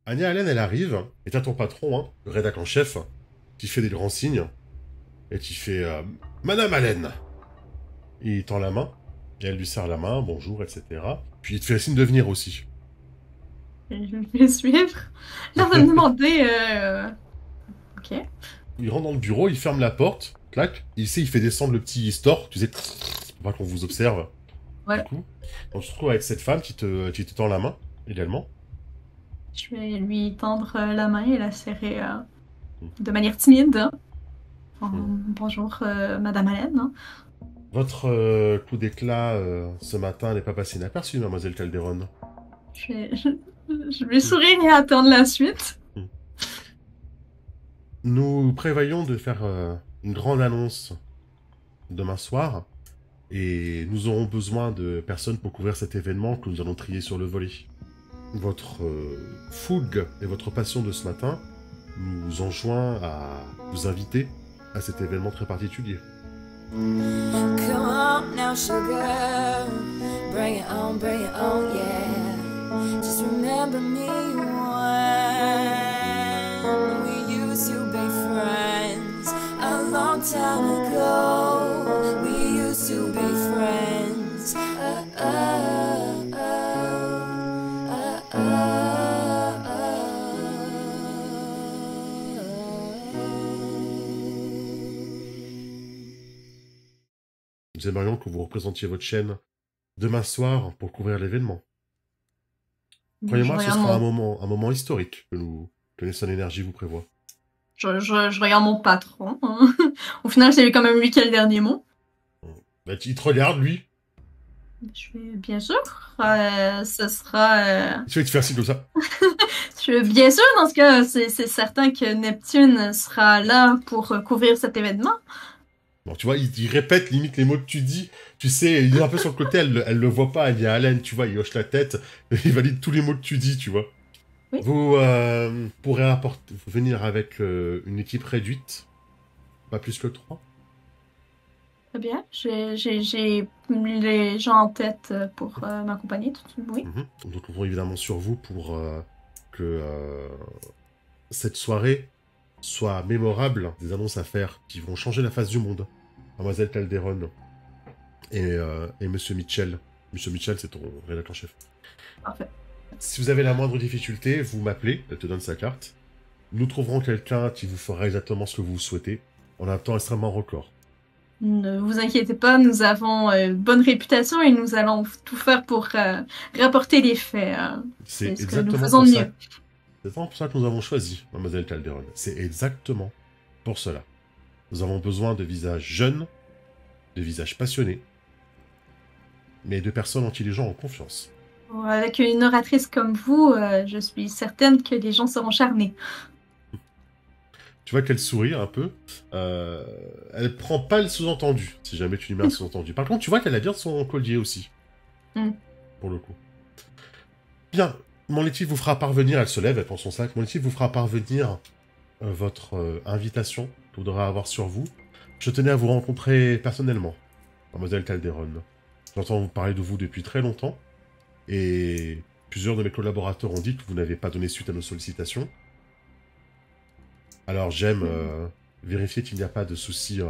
Anya Allen, elle arrive, et t'as ton patron, hein, le rédac en chef, qui fait des grands signes, et qui fait Madame Allen. Il tend la main, et elle lui serre la main, bonjour, etc. Puis il te fait signe de venir aussi. Je vais suivre. L'air de me demander. Ok. Il rentre dans le bureau, il ferme la porte, clac, il fait descendre le petit store, tu sais, pour pas qu'on vous observe, du Ouais. coup. Donc tu te retrouves avec cette femme qui te tend la main, également. Je vais lui tendre la main et la serrer de manière timide, hein. Hmm. Bonjour, Madame Allen, hein. Votre coup d'éclat ce matin n'est pas passé inaperçu, mademoiselle Calderon. Je vais, je vais Hmm. sourire et attendre la suite. Hmm. Nous prévoyons de faire une grande annonce demain soir, et nous aurons besoin de personnes pour couvrir cet événement que nous allons trier sur le volet. Votre fougue et votre passion de ce matin nous enjoint à vous inviter à cet événement très particulier. Come on now, sugar. Bring it on, yeah. Just remember me when we used to be friends. A long time ago, we used to be friends. Nous aimerions que vous représentiez votre chaîne demain soir pour couvrir l'événement. Je Croyez-moi, ce regarde sera mon, un moment historique que Nessun Energy vous prévoit. je regarde mon patron, hein. Au final, c'est quand même lui qui a le dernier mot. Bah, il te regarde, lui. Je vais, bien sûr, ce sera, Il te fait un signe comme ça. bien sûr, dans ce cas, c'est certain que Neptune sera là pour couvrir cet événement. Bon, tu vois, il répète limite les mots que tu dis. Tu sais, il est un peu sur le côté, elle le voit pas, elle y a Allen, tu vois, il hoche la tête, il valide tous les mots que tu dis, tu vois. Oui, Vous pourrez venir avec une équipe réduite, pas plus que 3. très bien. J'ai les gens en tête pour m'accompagner tout de suite. Oui. Nous comptons évidemment sur vous pour que cette soirée soit mémorable, des annonces à faire qui vont changer la face du monde. Mademoiselle Calderon et Monsieur Mitchell. Monsieur Mitchell, c'est ton rédacteur en chef. Parfait. Si vous avez la moindre difficulté, vous m'appelez, elle te donne sa carte. Nous trouverons quelqu'un qui vous fera exactement ce que vous souhaitez, en un temps extrêmement record. Ne vous inquiétez pas, nous avons bonne réputation et nous allons tout faire pour rapporter les faits. C'est C'est ce que nous exactement faisons pour de ça, mieux. c'est pour ça que nous avons choisi Mademoiselle Calderon. C'est exactement pour cela. Nous avons besoin de visages jeunes, de visages passionnés, mais de personnes en qui les gens ont confiance. Avec une oratrice comme vous, je suis certaine que les gens seront charmés. Tu vois qu'elle sourit un peu. Elle prend pas le sous-entendu, si jamais tu lui mets un sous-entendu. Par contre, tu vois qu'elle a bien son collier aussi, Hmm. pour le coup. Bien, mon équipe vous fera parvenir, elle se lève, elle prend son sac, mon équipe vous fera parvenir votre invitation que vous devrez avoir sur vous. Je tenais à vous rencontrer personnellement, mademoiselle Calderon. J'entends vous parler de vous depuis très longtemps, et plusieurs de mes collaborateurs ont dit que vous n'avez pas donné suite à nos sollicitations. Alors j'aime vérifier qu'il n'y a pas de soucis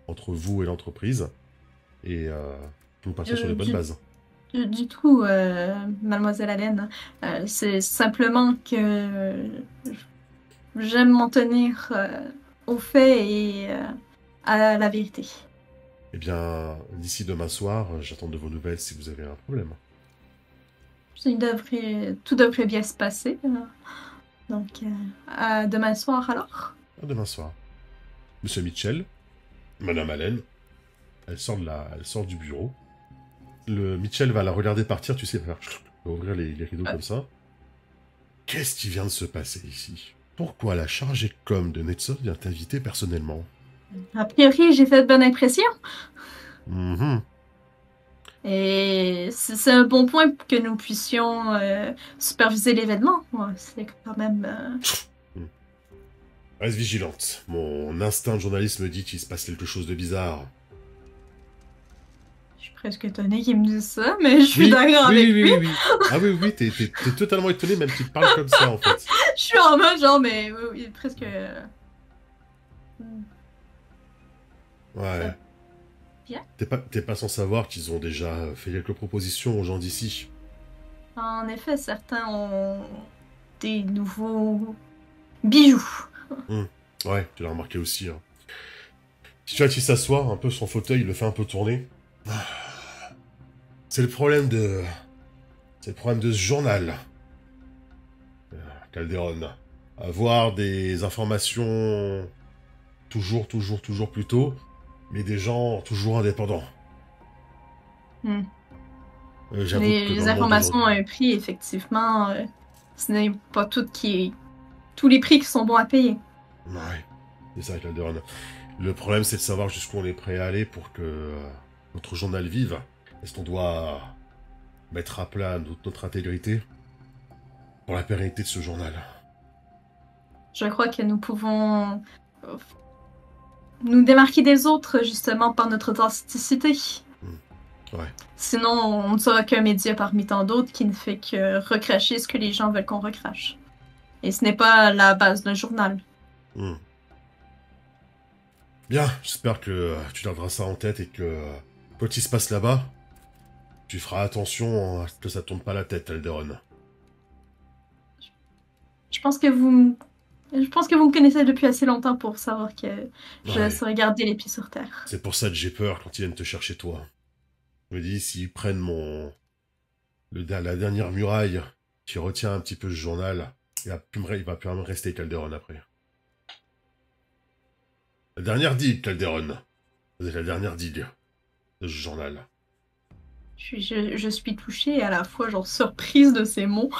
entre vous et l'entreprise, et que nous passions sur les Euh, bonnes du, bases. du tout, mademoiselle Allen, c'est simplement que j'aime m'en tenir aux faits et à la vérité. Eh bien, d'ici demain soir, j'attends de vos nouvelles si vous avez un problème. Tout devrait bien se passer. Donc, à demain soir alors. À demain soir. Monsieur Mitchell, Madame Allen, elle sort du bureau. Le Mitchell va la regarder partir, tu sais, va ouvrir les rideaux Euh, comme ça. Qu'est-ce qui vient de se passer ici? Pourquoi la chargée com de Netson vient t'inviter personnellement? a priori, j'ai fait de bonne impression. Mhm. Et c'est un bon point pour que nous puissions superviser l'événement. Ouais, c'est quand même... Reste vigilante. Mon instinct de journaliste me dit qu'il se passe quelque chose de bizarre. je presque étonnée qu'il me dise ça, mais je suis Oui, d'accord avec oui, lui. oui, oui, oui. Ah oui, oui, t'es totalement étonné, même qu'il te parle comme ça, en fait. Je suis en mode genre, mais oui, oui, presque. Ouais. Ça bien. T'es pas sans savoir qu'ils ont déjà fait quelques propositions aux gens d'ici. En effet, certains ont des nouveaux bijoux. Ouais, tu l'as remarqué aussi. Hein. Si tu vois qu'il s'assoit, un peu son fauteuil, il le fait un peu tourner. C'est le problème de... C'est le problème de ce journal. Calderon. Avoir des informations toujours plus tôt, mais des gens toujours indépendants. Hmm. J'avoue que dans Les le monde informations ont d'aujourd'hui... un prix, effectivement. Ce n'est pas tout tous les prix qui sont bons à payer. Ouais, c'est ça, Calderon. Le problème, c'est de savoir jusqu'où on est prêt à aller pour que notre journal vive. Est-ce qu'on doit mettre à plat notre intégrité pour la pérennité de ce journal? Je crois que nous pouvons nous démarquer des autres, justement, par notre authenticité. Ouais. Sinon, on ne sera qu'un média parmi tant d'autres qui ne fait que recracher ce que les gens veulent qu'on recrache. Et ce n'est pas la base d'un journal. Hmm. Bien, j'espère que tu garderas ça en tête et que quoi qu'il se passe là-bas, tu feras attention à ce que ça tourne pas la tête, Alderon. Je pense que vous me connaissez depuis assez longtemps pour savoir que je Ouais. saurais garder les pieds sur terre. C'est pour ça que j'ai peur quand ils viennent te chercher toi. Je me dis, s'ils prennent la dernière muraille qui retient un petit peu ce journal, il va plus me rester Calderon après. La dernière digue, Calderon. Vous êtes la dernière digue de ce journal. Je suis touchée et à la fois genre surprise de ces mots.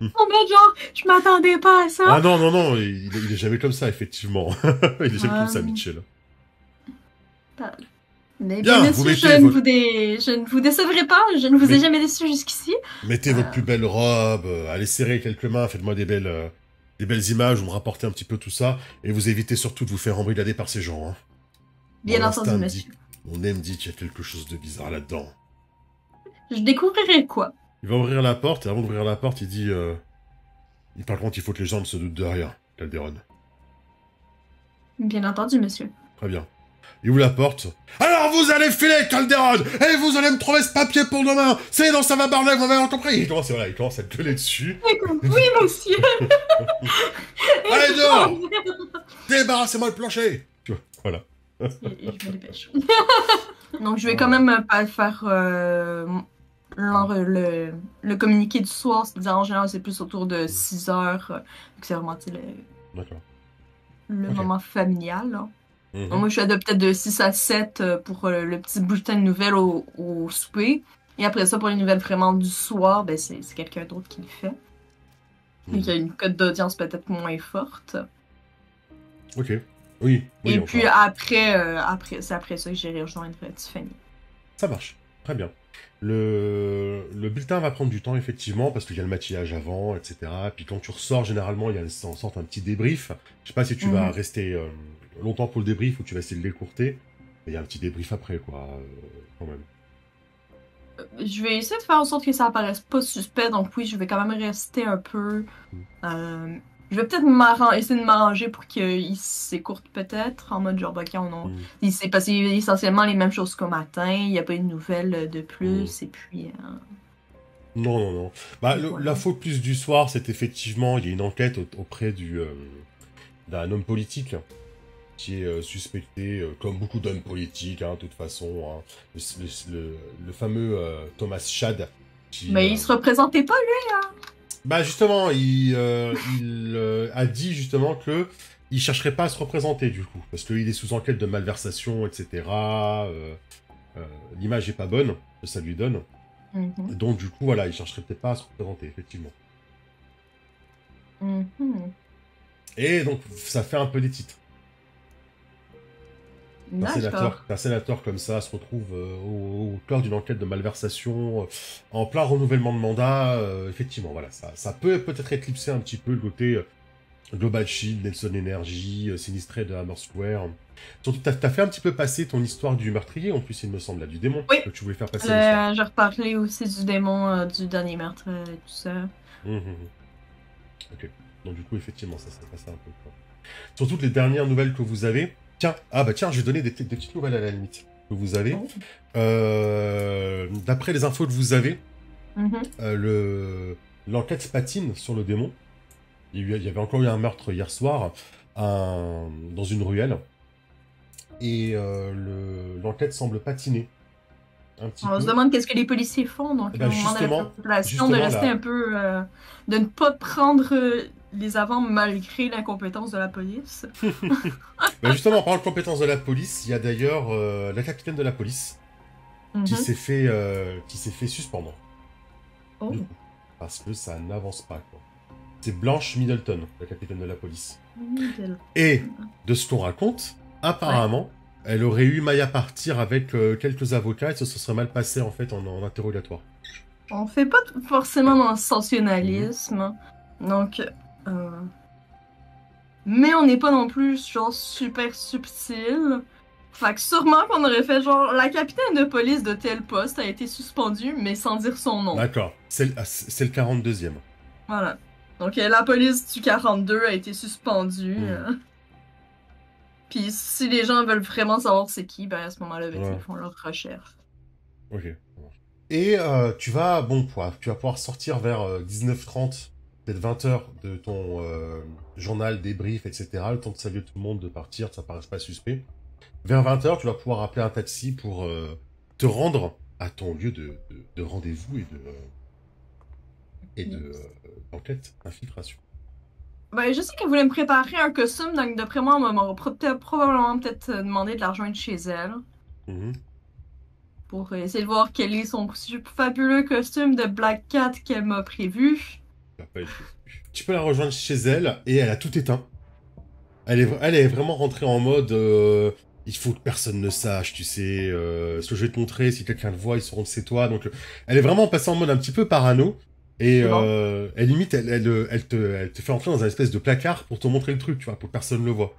En mode genre, je m'attendais pas à ça. Ah non, non, non, il est jamais comme ça, effectivement. Il est jamais comme ça, Mitchell. Mais Bien, bien vous sûr, mettez votre... je ne vous décevrai pas. Je ne vous ai Mais- jamais déçu jusqu'ici. Mettez votre plus belle robe, allez serrer quelques mains, faites-moi des belles images, vous me rapportez un petit peu tout ça, et vous évitez surtout de vous faire embrigader par ces gens. Hein. Bien Mon entendu, instinct me monsieur. Mon âme dit qu'il y a quelque chose de bizarre là-dedans. Je découvrirai quoi. Il va ouvrir la porte, et avant d'ouvrir la porte, il dit... Par contre, il faut que les gens ne se doutent de rien, Calderon. Bien entendu, monsieur. Très bien. Il ouvre la porte. Alors vous allez filer, Calderon, et vous allez me trouver ce papier pour demain. C'est dans ça va barler, vous m'avez compris. Il commence à te gueuler dessus. Oui, monsieur. Allez dehors. Débarrassez-moi le plancher. Tu vois, voilà. Et je me dépêche. Donc, je vais quand même pas faire le communiqué du soir. C'est-à-dire, en général, c'est plus autour de 6 heures. Donc, c'est vraiment D'accord. le Ok. moment familial. Là. Mhm. Donc, moi, je fais de peut-être de 6 à 7 pour le petit bulletin de nouvelles au souper. Et après ça, pour les nouvelles vraiment du soir, ben, c'est quelqu'un d'autre qui le fait. Mhm. Donc, il y a une cote d'audience peut-être moins forte. Ok. Oui. Et encore. puis c'est après ça que j'irai rejoindre Tiffany. Ça marche. Très bien. Le bulletin va prendre du temps, effectivement, parce qu'il y a le maquillage avant, etc. Puis quand tu ressors, généralement, il y a en sorte un petit débrief. Je sais pas si tu vas rester longtemps pour le débrief ou tu vas essayer de l'écourter. Mais il y a un petit débrief après, quoi, quand même. Je vais essayer de faire en sorte que ça apparaisse pas suspect, donc oui, je vais quand même rester un peu. Je vais peut-être essayer de m'arranger pour qu'il s'écourte peut-être, en mode genre, ok, il s'est passé essentiellement les mêmes choses qu'au matin, il n'y a pas eu de nouvelles de plus, et puis. Non, non, non. Bah, Voilà. l'info plus du soir, c'est effectivement, il y a une enquête auprès d'un homme politique qui est suspecté, comme beaucoup d'hommes politiques, hein, de toute façon, hein, le fameux Thomas Schad. Mais il se représentait pas, lui! Bah justement, il a dit justement que il chercherait pas à se représenter du coup, parce qu'il est sous enquête de malversation, etc. L'image est pas bonne que ça lui donne. Mhm. Donc du coup, voilà, il chercherait peut-être pas à se représenter, effectivement. Mhm. Et donc, ça fait un peu des titres. D'accord. Un sénateur comme ça se retrouve au cœur d'une enquête de malversation, en plein renouvellement de mandat, effectivement, voilà, ça peut peut-être éclipser un petit peu le côté Global Shield, Nelson Energy, Sinistré de Hammer Square. Surtout, t'as fait un petit peu passer ton histoire du meurtrier, en plus, il me semble, là, du démon, Oui. que tu voulais faire passer l'histoire. J'ai reparlé aussi du démon du dernier meurtre et tout ça. Ok. Donc, du coup, effectivement, ça s'est passé un peu. Quoi. Sur toutes les dernières nouvelles que vous avez. Tiens, je vais donner des petites nouvelles à la limite que vous avez. D'après les infos que vous avez, l'enquête patine sur le démon. Il y avait encore eu un meurtre hier soir dans une ruelle. Et l'enquête semble patiner. On se demande qu'est-ce que les policiers font, donc on demande à la population de rester un peu... de ne pas prendre les avants malgré l'incompétence de la police. Justement, en parlant de compétence de la police, il y a d'ailleurs la capitaine de la police qui s'est fait suspendre. Du coup, parce que ça n'avance pas, quoi. C'est Blanche Middleton, la capitaine de la police. Et, de ce qu'on raconte, apparemment, elle aurait eu maille à partir avec quelques avocats et ça se serait mal passé, en fait, en interrogatoire. On fait pas forcément dans le sensationnalisme, donc... Mais on n'est pas non plus, genre, super subtil. Fait que sûrement qu'on aurait fait, genre, la capitaine de police de tel poste a été suspendue, mais sans dire son nom. D'accord. C'est le 42e. Voilà. Donc, la police du 42 a été suspendue. Puis, si les gens veulent vraiment savoir c'est qui, ben à ce moment-là, ils font leur recherche. Ok. Et tu vas pouvoir sortir vers 19h30, peut-être 20h de ton journal, débrief, etc. Le temps de saluer tout le monde, de partir, ça paraît pas suspect. Vers 20h, tu vas pouvoir appeler un taxi pour te rendre à ton lieu de rendez-vous et d'enquête, infiltration. Ben, je sais qu'elle voulait me préparer un costume, donc d'après moi, on m'aura probablement demandé de la rejoindre chez elle. Pour essayer de voir quel est son fabuleux costume de Black Cat qu'elle m'a prévu. Tu peux la rejoindre chez elle et elle a tout éteint. Elle est vraiment rentrée en mode il faut que personne ne sache, tu sais. Ce que je vais te montrer, si quelqu'un le voit, ils sauront que c'est toi. Donc, elle est vraiment passée en mode un petit peu parano. Et elle limite, elle te fait entrer dans un espèce de placard pour te montrer le truc, tu vois, pour que personne le voit.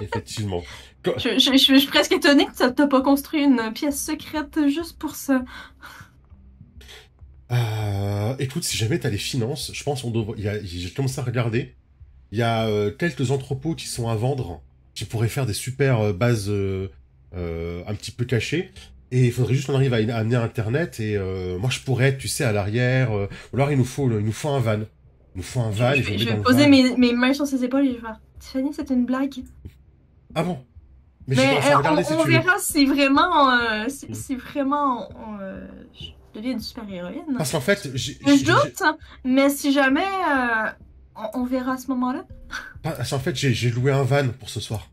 Effectivement. Je suis presque étonnée que t'as pas construit une pièce secrète juste pour ça. Écoute, si jamais t'as les finances, je pense qu'on devrait... J'ai commencé à regarder. Il y a quelques entrepôts qui sont à vendre, qui pourraient faire des super bases un petit peu cachées. Et il faudrait juste qu'on arrive à amener Internet. Et moi, je pourrais être, tu sais, à l'arrière. Ou alors, il nous faut un van. Il nous faut un van. Je vais poser mes mains sur ses épaules et je vais faire Tiffany, c'est une blague. Ah bon? Mais on verra si vraiment, si vraiment je deviens une super héroïne. Parce qu'en fait, je doute, mais si jamais, on verra à ce moment-là. Parce qu'en fait, j'ai loué un van pour ce soir.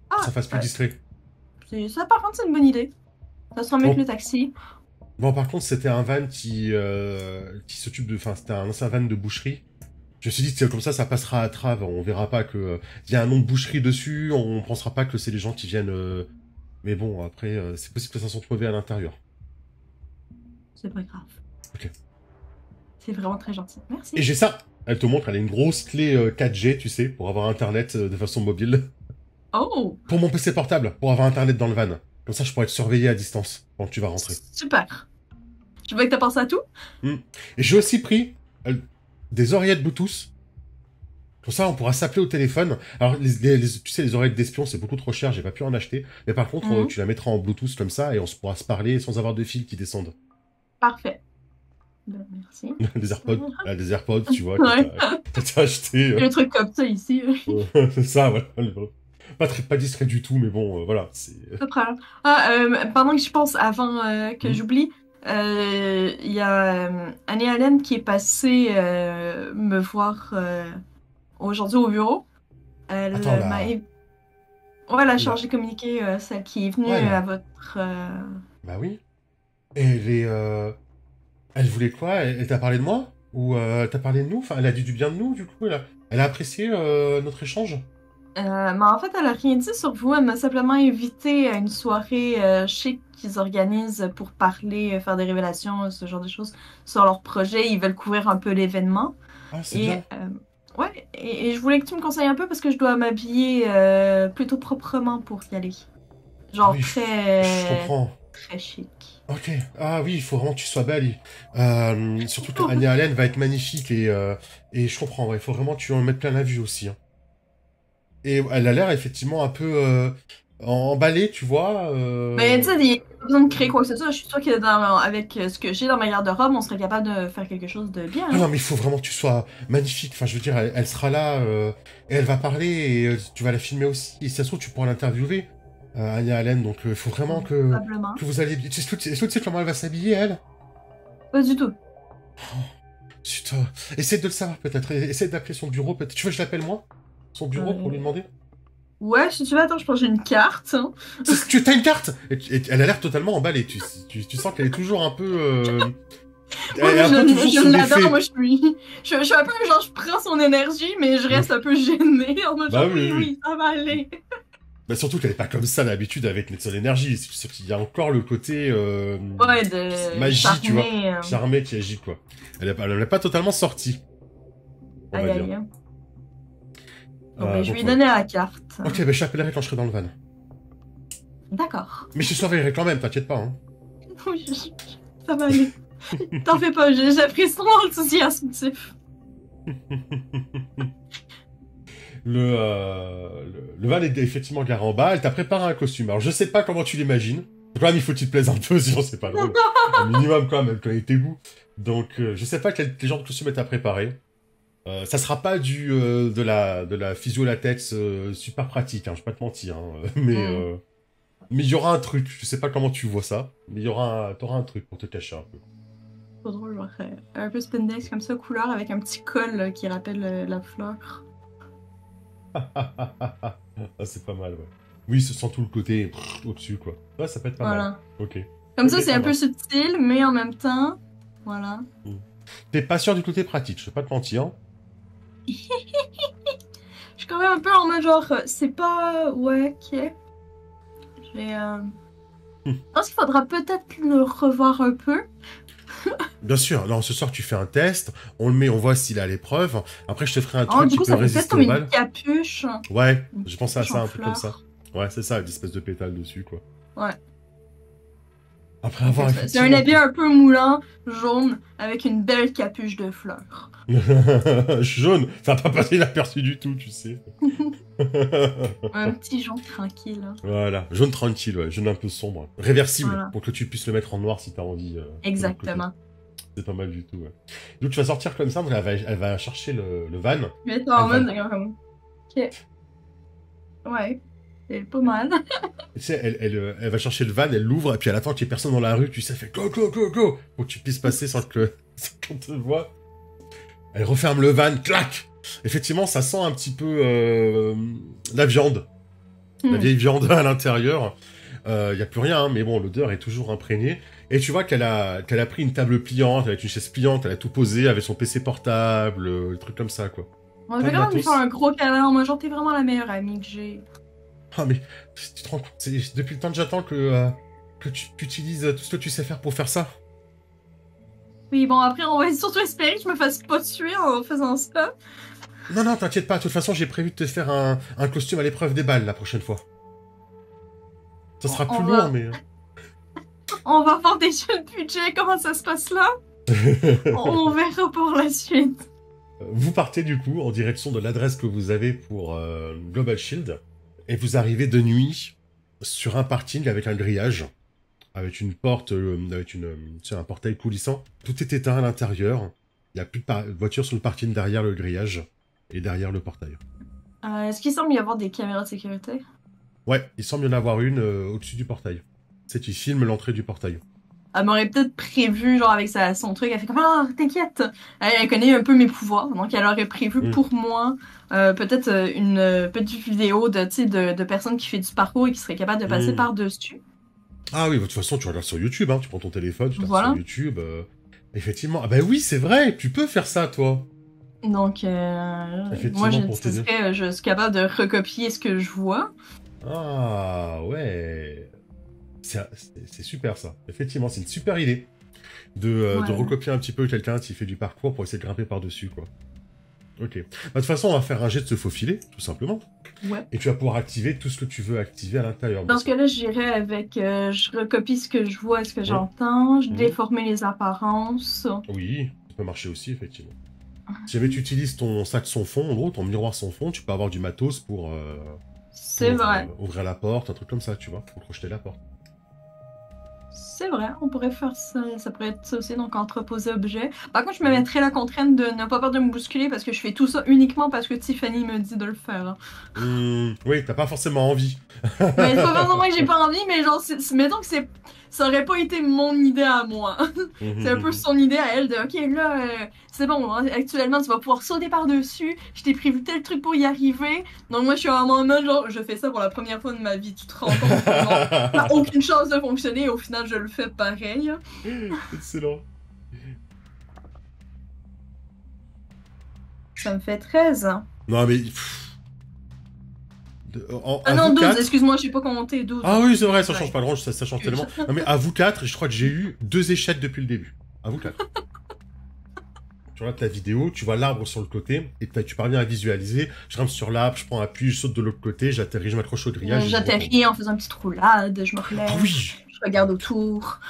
Pour que ça fasse plus discret. Ça, par contre, c'est une bonne idée. Ça sera mieux que le taxi. Bon, par contre, c'était un van qui s'occupe de... Enfin, c'était un ancien van de boucherie. Je me suis dit, comme ça passera à trave. On verra pas que il y a un nom de boucherie dessus. On pensera pas que c'est les gens qui viennent... Mais bon, après, c'est possible que ça s'en trouve à l'intérieur. C'est pas grave. Ok. C'est vraiment très gentil. Merci. Et j'ai ça. Elle te montre, elle a une grosse clé 4G, tu sais, pour avoir Internet de façon mobile. Oh! Pour mon PC portable, pour avoir Internet dans le van. Comme ça, je pourrais te surveiller à distance quand tu vas rentrer. Super. Je vois que t'as pensé à tout. Et j'ai aussi pris des oreillettes Bluetooth. Comme ça, on pourra s'appeler au téléphone. Alors, tu sais, les oreillettes d'espion, c'est beaucoup trop cher, j'ai pas pu en acheter. Mais par contre, tu la mettras en Bluetooth comme ça et on pourra se parler sans avoir de fils qui descendent. Parfait. Ben, merci. des AirPods, tu vois, t'as acheté. Il y a un truc comme ça ici. C'est ça, voilà. Pas distrait du tout, mais bon, voilà. Pas de problème. Pendant que je pense, avant que j'oublie, il y a Annie Allen qui est passée me voir aujourd'hui au bureau. Elle m'a... la chargée de communiquer, celle qui est venue à votre... Bah oui. Et elle voulait quoi? Elle t'a parlé de moi? Ou t'as parlé de nous? Enfin, elle a dit du bien de nous, du coup. Elle a apprécié notre échange? Mais en fait, elle a rien dit sur vous. Elle m'a simplement invité à une soirée chic qu'ils organisent pour parler, faire des révélations, ce genre de choses sur leur projet. Ils veulent couvrir un peu l'événement. Ah, c'est bien. Ouais, et je voulais que tu me conseilles un peu parce que je dois m'habiller plutôt proprement pour y aller. Genre Oui, je très... comprends. très chic. Ok. Ah oui, il faut vraiment que tu sois belle. Surtout que Oh, Anya Allen va être magnifique et je comprends, ouais, il faut vraiment que tu en mettes plein la vue aussi, hein. Et elle a l'air effectivement un peu emballée, tu vois. mais tu sais, il n'y a pas besoin de créer quoi que ce soit. Je suis sûre que avec ce que j'ai dans ma garde-robe, on serait capable de faire quelque chose de bien, Ah hein. non, mais il faut vraiment que tu sois magnifique. Enfin, je veux dire, elle sera là et elle va parler et tu vas la filmer aussi. Et si ça se trouve, tu pourras l'interviewer, Anya Allen. Donc, il faut vraiment Probablement. que vous allez. Est-ce que tu sais comment elle va s'habiller, elle? Pas du tout. Putain. Essaie de le savoir, peut-être. Essaie d'appeler son bureau, peut-être. Tu veux que je l'appelle, moi? Son bureau, pour lui Euh, demander? Ouais, si tu veux, attends, je pense que j'ai une carte, hein. Tu as une carte et elle a l'air totalement emballée. Tu sens qu'elle est toujours un peu. Elle Moi, est un peu toujours je sous l'adore. Moi, l'effet. je suis un peu genre, je prends son énergie, mais je reste un peu gênée. En mode Bah genre, oui, oui, oui. oui, ça va aller. Bah surtout qu'elle est pas comme ça d'habitude avec son énergie. C'est qu'il y a encore le côté Ouais, de magie, tu vois. charmer. Charmé qui agit, quoi. Elle n'est pas totalement sortie, on Aïe, va dire. aïe. Bon, ben, je Donc lui ai voilà. donné la carte. Ok, bah je t'appellerai quand je serai dans le van. D'accord. Mais je te surveillerai quand même, t'inquiète pas, hein. Oui, ça va aller. T'en fais pas, j'apprécie ton enthousiasme, tu sais. Le van est effectivement garé en bas. Elle t'a préparé un costume. Alors je sais pas comment tu l'imagines. Quand même, il faut que tu te plaises un peu, sinon c'est pas drôle. Un minimum quand même, elle connaît tes goûts. Donc je sais pas quel genre de costume elle t'a préparé. Ça sera pas de la physio latex super pratique, hein, je vais pas te mentir, hein, mais il y aura un truc, je sais pas comment tu vois ça, mais t'auras un truc pour te cacher un peu. Trop drôle, genre un peu spandex comme ça, couleur, avec un petit col qui rappelle la fleur. Ah, c'est pas mal, ouais. Oui, ce sent tout le côté au-dessus, quoi. Ouais, ça peut être pas mal. Voilà. Ok. Comme Ok, ça, c'est ça un peu va. subtil, mais en même temps, voilà. T'es pas sûr du côté pratique, je vais pas te mentir. Je suis quand même un peu en mode genre, c'est pas... Ouais, ok. J'ai... Je pense qu'il faudra peut-être le revoir un peu. Bien sûr, non, ce soir tu fais un test, on le met, on voit s'il est à l'épreuve. Après, je te ferai un Oh, truc du qui coup, peut ça fait peut-être résister comme au une bal. capuche. Ouais, Une je pensais à capuche ça, en un truc comme ça. fleurs. Ouais, c'est ça, une espèce de pétale dessus, quoi. Ouais. Après Donc, avoir c'est un effectivement... habit un peu moulant, jaune, avec une belle capuche de fleurs. Jaune, ça va pas passer inaperçu du tout, tu sais. Un petit jaune tranquille, hein. Voilà, jaune tranquille, ouais, jaune un peu sombre. Réversible, Voilà. pour que tu puisses le mettre en noir si t'as envie. De l'autre côté. Exactement. C'est pas mal du tout, ouais. Donc tu vas sortir comme ça, donc elle va chercher le van. Mais t'es en Elle mode, va... comme... Ok. Ouais. C'est pas mal. Tu sais, elle va chercher le van, elle l'ouvre, et puis elle attend qu'il y ait personne dans la rue, tu sais, elle fait go, go, go, go, pour que tu puisses passer sans qu'on te voit. Elle referme le van, clac. Effectivement, ça sent un petit peu la viande. La vieille viande à l'intérieur. Il n'y a plus rien, hein, mais bon, l'odeur est toujours imprégnée. Et tu vois qu'elle a pris une table pliante, avec une chaise pliante, elle a tout posé, avec son PC portable, des trucs comme ça, quoi. On Plein va de quand même lui matos. faire un gros câlin. Moi, genre, t'es vraiment la meilleure amie que j'ai. Ah, mais tu te rends compte, c'est depuis le temps que j'attends que tu utilises tout ce que tu sais faire pour faire ça. Oui, bon, après, on va surtout espérer que je me fasse pas tuer en faisant ça. Non, non, t'inquiète pas, de toute façon, j'ai prévu de te faire un costume à l'épreuve des balles la prochaine fois. Ça sera On plus va- lourd, mais... On va voir déjà le budget, comment ça se passe là. On verra pour la suite. Vous partez du coup en direction de l'adresse que vous avez pour Global Shield et vous arrivez de nuit sur un parking avec un grillage, avec une porte, tu sais, un portail coulissant. Tout est éteint à l'intérieur. Il n'y a plus de voiture sur le parking derrière le grillage et derrière le portail. Est-ce qu'il semble y avoir des caméras de sécurité? Ouais, il semble y en avoir une au-dessus du portail. C'est qui filme l'entrée du portail. Elle m'aurait peut-être prévu, genre avec son truc, elle fait comme ah, t'inquiète! Elle connaît un peu mes pouvoirs, donc elle aurait prévu pour moi peut-être une petite vidéo de, tu sais, de personnes qui fait du parcours et qui seraient capables de passer par-dessus. Ah oui, de toute façon, tu regardes sur YouTube, hein, tu prends ton téléphone, tu tapes Voilà. sur YouTube. Effectivement. Ah bah oui, c'est vrai, tu peux faire ça, toi. Donc, Effectivement, moi, pour t'aider. je suis capable de recopier ce que je vois. Ah ouais. C'est super ça. Effectivement, c'est une super idée de Ouais. recopier un petit peu quelqu'un qui fait du parcours pour essayer de grimper par-dessus, quoi. Ok. Bah, de toute façon, on va faire un jet de se faufiler, tout simplement. Ouais. Et tu vas pouvoir activer tout ce que tu veux activer à l'intérieur. Dans ce cas-là, j'irai avec. Je recopie ce que je vois et ce que Ouais. j'entends. Je Mhm. déformer les apparences. Oui, ça peut marcher aussi, effectivement. Si jamais tu utilises ton sac sans fond, en gros, ton miroir sans fond, tu peux avoir du matos pour, C'est vrai. ouvrir la porte, un truc comme ça, tu vois, pour crocheter la porte. C'est vrai, on pourrait faire ça. Ça pourrait être ça aussi, donc entreposer objet. Par contre, je me mettrais la contrainte de ne pas peur de me bousculer parce que je fais tout ça uniquement parce que Tiffany me dit de le faire. Oui, t'as pas forcément envie. Mais c'est pas forcément que j'ai pas envie, mais genre, mettons que ça aurait pas été mon idée à moi. C'est un peu son idée à elle de ok, là, c'est bon, hein, actuellement tu vas pouvoir sauter par-dessus, je t'ai prévu tel truc pour y arriver. Donc moi je suis vraiment en mode genre, je fais ça pour la première fois de ma vie, tu te rends compte que genre, ça n'a aucune chance de fonctionner et au final je le fais pareil. Excellent. Ça me fait 13. Non, mais... Ah à non, vous 12, quatre- excuse-moi, j'ai pas compté 12. Ah oui, c'est vrai, ça Ouais. change pas grand, ça change tellement. Non, mais à vous quatre, je crois que j'ai eu 2 échecs depuis le début. À vous quatre. Tu regardes ta vidéo, tu vois l'arbre sur le côté, et tu parviens à visualiser. Je grimpe sur l'arbre, je prends appui, je saute de l'autre côté, j'atterris, je m'accroche au grillage. et je retombe. J'atterris en faisant une petite roulade, je me relève, Ah oui. je regarde autour.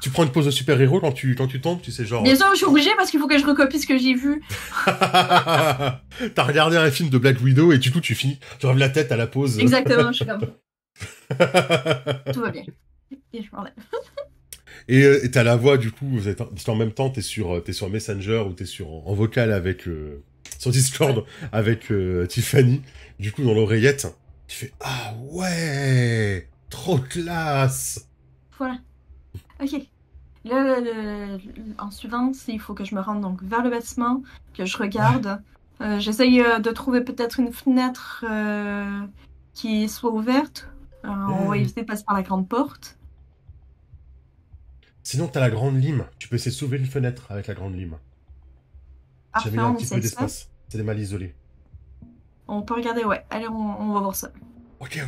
Tu prends une pose de super-héros quand tu tombes, tu sais, genre... Bien sûr, je suis obligée parce qu'il faut que je recopie ce que j'ai vu. T'as regardé un film de Black Widow, et du coup, tu finis, tu lèves la tête à la pause. Exactement, je suis comme tout va bien. Et je me relève. Et t'as la voix, du coup, en même temps, t'es sur Messenger ou t'es en vocal avec... sur Discord avec Tiffany. Du coup, dans l'oreillette, tu fais « Ah ouais, trop classe !» Voilà. Ok. Là, en suivant, il faut que je me rende donc vers le bâtiment, que je regarde. J'essaye de trouver peut-être une fenêtre qui soit ouverte. On va éviter de passer par la grande porte. Sinon, t'as la grande lime. Tu peux essayer de s'ouvrir une fenêtre avec la grande lime. Parfait, J'avais mis un on petit peu essaie ça. d'espace. C'est des mal isolés. On peut regarder, ouais. Allez, on va voir ça. Ok.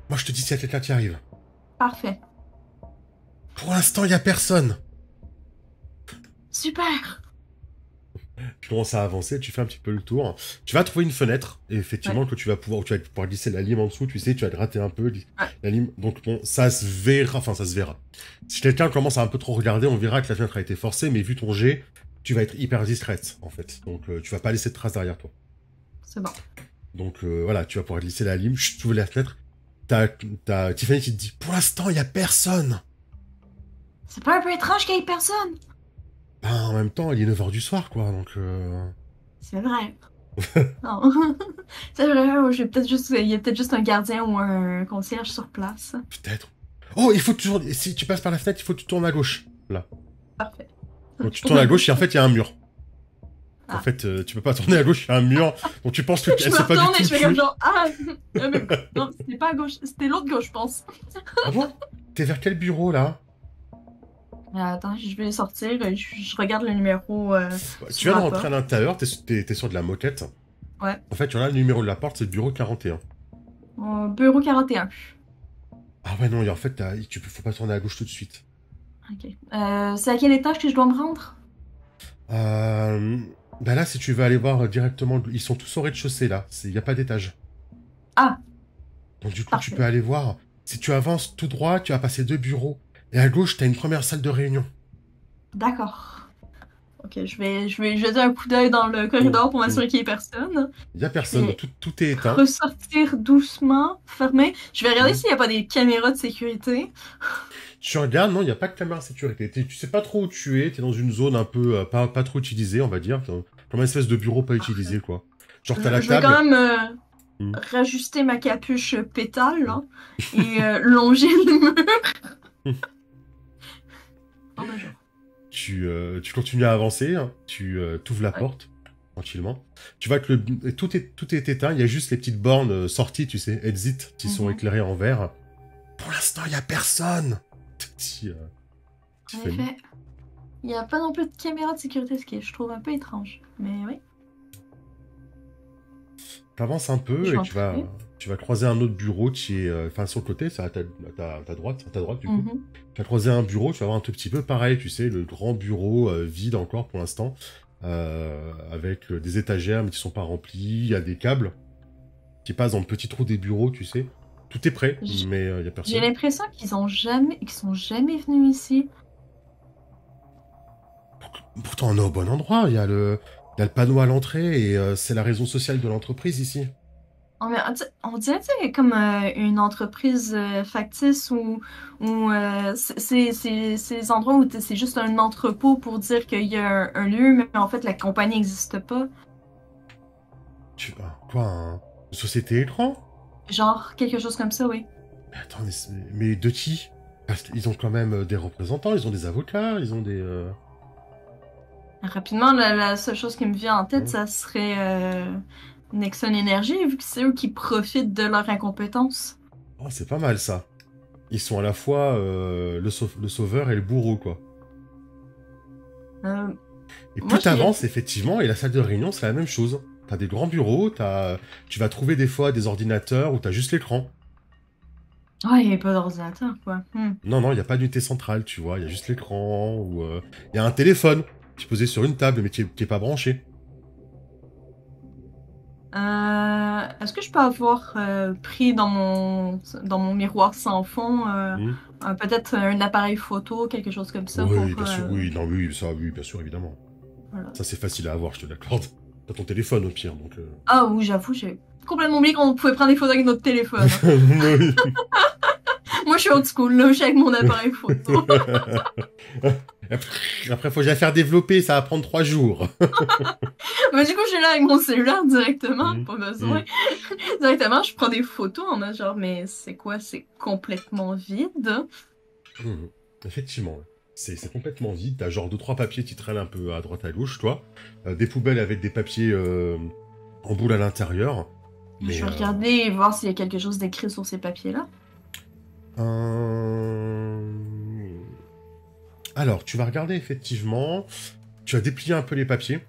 Moi, je te dis s'il y a quelqu'un qui arrive. Parfait. Pour l'instant, il y a personne. Super! Tu commences à avancer, tu fais un petit peu le tour. Tu vas trouver une fenêtre, et effectivement, que tu vas pouvoir glisser la lime en dessous, tu sais, tu vas gratter un peu la lime. Donc bon, ça se verra. Si quelqu'un commence à un peu trop regarder, on verra que la fenêtre a été forcée, mais vu ton jet, tu vas être hyper discrète, en fait. Donc tu vas pas laisser de traces derrière toi. C'est bon. Donc voilà, tu vas pouvoir glisser la lime, tu ouvres la fenêtre. T'as Tiffany qui te dit, pour l'instant, il y a personne. C'est pas un peu étrange qu'il y ait personne? Ben, en même temps, il est 9h du soir, quoi, donc... C'est vrai. Non. C'est vrai, il y a peut-être juste un gardien ou un concierge sur place. Peut-être. Oh, il faut toujours... Si tu passes par la fenêtre, il faut que tu tournes à gauche, là. Parfait. Donc tu tournes à gauche et en fait, il y a un mur. Ah. En fait, tu peux pas tourner à gauche, il y a un mur, donc tu penses que Je elle me sait pas du retourne tout et je fais tuer. comme genre, mais non, c'était pas à gauche, c'était l'autre gauche, je pense. Ah bon? T'es vers quel bureau, là? Attends, je vais sortir, je regarde le numéro. Tu viens de rentrer à l'intérieur, t'es sur de la moquette. Ouais. En fait, tu as le numéro de la porte, c'est le bureau 41. Bureau 41. Ah ouais, non, et en fait, faut pas tourner à gauche tout de suite. Ok. C'est à quel étage que je dois me rendre? Ben là, si tu veux aller voir directement, ils sont tous au rez-de-chaussée, là. Il n'y a pas d'étage. Ah. Donc du coup, Parfait. tu peux aller voir. Si tu avances tout droit, tu vas passer 2 bureaux. Et à gauche, t'as une première salle de réunion. D'accord. Ok, je vais jeter un coup d'œil dans le corridor pour m'assurer qu'il n'y ait personne. Il n'y a personne, Et tout est éteint. Ressortir doucement, fermer. Je vais regarder s'il n'y a pas des caméras de sécurité. Tu regardes, non, il n'y a pas de caméra de sécurité. Tu sais pas trop où tu es dans une zone un peu pas trop utilisée, on va dire. Comme une espèce de bureau pas utilisé, quoi. Genre, t'as la Je vais table. quand même rajuster ma capuche pétale là, et longer le mur. Oh, ben, genre. Tu continues à avancer, hein. Tu t'ouvres la porte, tranquillement. Tu vois que tout est éteint, il y a juste les petites bornes sorties, tu sais, exit, qui sont éclairées en vert. Pour l'instant, il n'y a personne. En effet, il n'y a pas non plus de caméra de sécurité, ce qui je trouve un peu étrange. Mais oui. T'avances un peu Je et vais tu vas croiser un autre bureau qui est, sur le côté, c'est à ta droite, du coup. Tu vas croiser un bureau, tu vas voir un tout petit peu pareil, tu sais, le grand bureau vide encore pour l'instant. avec des étagères mais qui sont pas remplies, il y a des câbles qui passent dans le petit trou des bureaux, tu sais. Tout est prêt, mais il y a personne. J'ai l'impression qu'ils sont jamais venus ici. Pourtant, on est au bon endroit. Il y a le panneau à l'entrée et c'est la raison sociale de l'entreprise ici. On dirait que c'est comme une entreprise factice ou c'est endroits où c'est juste un entrepôt pour dire qu'il y a un lieu, mais en fait la compagnie n'existe pas. Une société écran? Genre quelque chose comme ça, oui. Mais attendez, mais de qui? Parce qu'ils ont quand même des représentants, ils ont des avocats, ils ont des... Rapidement, la seule chose qui me vient en tête, ça serait Nexon Energy, vu que c'est eux qui profitent de leur incompétence. Oh, c'est pas mal ça. Ils sont à la fois le sauveur et le bourreau, quoi. Et plus t'avances, effectivement, et la salle de réunion, c'est la même chose. T'as des grands bureaux, tu vas trouver des fois des ordinateurs où t'as juste l'écran. Ouais, il n'y a pas d'ordinateur, quoi. Non, il n'y a pas d'unité centrale, tu vois, il y a juste l'écran, ou... Il y a un téléphone qui est posé sur une table, mais qui est pas branché. Est-ce que je peux avoir pris dans mon miroir sans fond peut-être un appareil photo, quelque chose comme ça? Oui, bien sûr, oui, non, oui, ça, oui, bien sûr, évidemment. Voilà. Ça, c'est facile à avoir, je te l'accorde. T'as ton téléphone, au pire, donc... Ah oui, j'avoue, j'ai complètement oublié qu'on pouvait prendre des photos avec notre téléphone. Oui. Moi, je suis old school, là, je suis avec mon appareil photo. Après, faut que je la faire développer, ça va prendre 3 jours. Mais du coup, je suis là avec mon cellulaire directement, pas besoin. Directement, je prends des photos en mode genre, mais c'est quoi? C'est complètement vide. Effectivement, c'est complètement vide. T'as genre 2-3 papiers qui traînent un peu à droite à gauche, toi. Des poubelles avec des papiers en boule à l'intérieur. Je vais regarder et voir s'il y a quelque chose d'écrit sur ces papiers-là. Alors, tu vas regarder effectivement, tu vas déplier un peu les papiers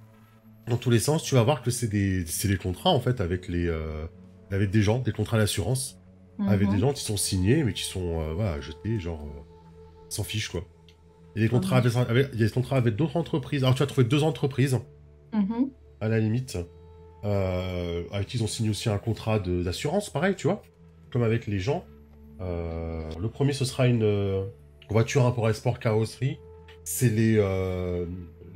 dans tous les sens, tu vas voir que c'est des contrats en fait avec des gens, des contrats d'assurance, avec des gens qui sont signés mais qui sont voilà, jetés, genre s'en fichent quoi. Il y a des contrats avec d'autres entreprises. Alors tu vas trouver 2 entreprises à la limite avec qui ils ont signé aussi un contrat d'assurance, pareil, tu vois, comme avec les gens. Le premier, ce sera une voiture Import Export carrosserie. C'est les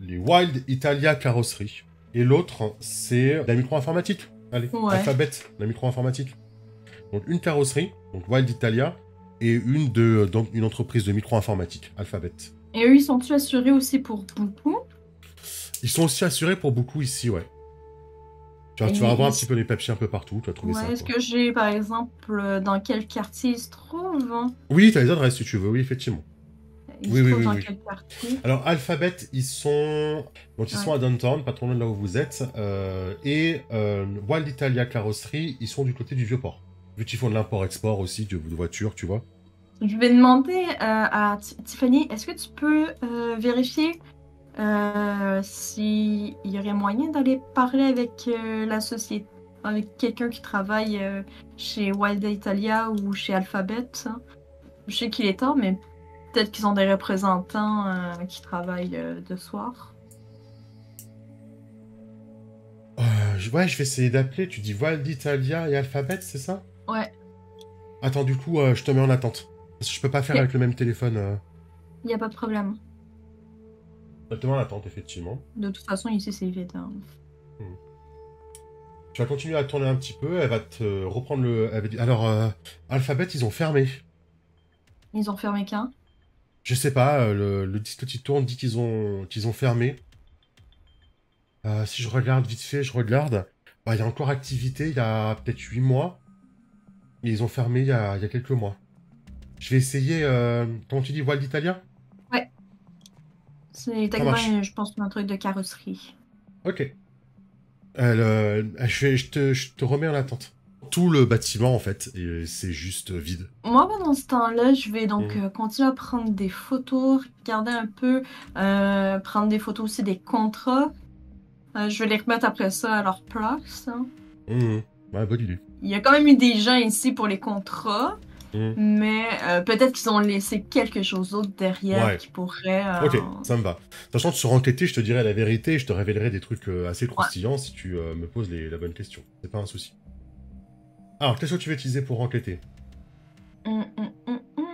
Wild Italia carrosserie. Et l'autre, c'est la micro-informatique. Allez, Alphabet, la micro-informatique. Donc une carrosserie, donc Wild Italia, et une entreprise de micro-informatique, Alphabet. Et eux, ils sont-ils assurés aussi pour beaucoup? Ils sont aussi assurés pour beaucoup ici, ouais. Tu vas avoir un petit peu les papiers un peu partout, tu vas trouver ça. Est-ce que j'ai, par exemple, dans quel quartier ils se trouvent? Oui, tu as les adresses si tu veux, oui, effectivement. Ils se trouvent dans quel quartier? Alors, Alphabet, ils sont à Downtown, pas trop loin de là où vous êtes. Et Wild Italia Carrosserie, ils sont du côté du Vieux-Port. Vu qu'ils font de l'import-export aussi de voitures, tu vois. Je vais demander à Tiffany, est-ce que tu peux vérifier s'il y aurait moyen d'aller parler avec la société, avec quelqu'un qui travaille chez Wild Italia ou chez Alphabet? Je sais qu'il est tard, mais peut-être qu'ils ont des représentants qui travaillent de soir. Ouais, je vais essayer d'appeler. Tu dis Wild Italia et Alphabet, c'est ça? Ouais. Attends, du coup, je te mets en attente. Parce que je peux pas faire avec le même téléphone. Il n'y a pas de problème. Je te mets en attente, effectivement. De toute façon, ici, c'est vite. Hein. Tu vas continuer à tourner un petit peu. Elle va te reprendre le... Alors, Alphabet, ils ont fermé. Ils ont fermé quand? Je sais pas, le disque qui tourne dit qu'ils ont fermé. Si je regarde vite fait, il y a encore activité, il y a peut-être 8 mois. Et ils ont fermé il y a quelques mois. Je vais essayer... comment tu dis, Wild Italia? Ouais. C'est techniquement, je pense, un truc de carrosserie. Ok. Je te remets en attente. Tout le bâtiment, en fait, c'est juste vide. Moi, pendant ce temps-là, je vais donc continuer à prendre des photos, regarder un peu, prendre des photos aussi des contrats. Je vais les remettre après ça à leur place. Hein. Ouais, bonne idée. Il y a quand même eu des gens ici pour les contrats. mais peut-être qu'ils ont laissé quelque chose d'autre derrière Ouais. qui pourrait... Ok, ça me va. Sachant que sur enquêter, je te dirai la vérité et je te révélerai des trucs assez croustillants si tu me poses la bonne question. C'est pas un souci. Alors, qu'est-ce que tu veux utiliser pour enquêter? Hum, hum, hum, hum.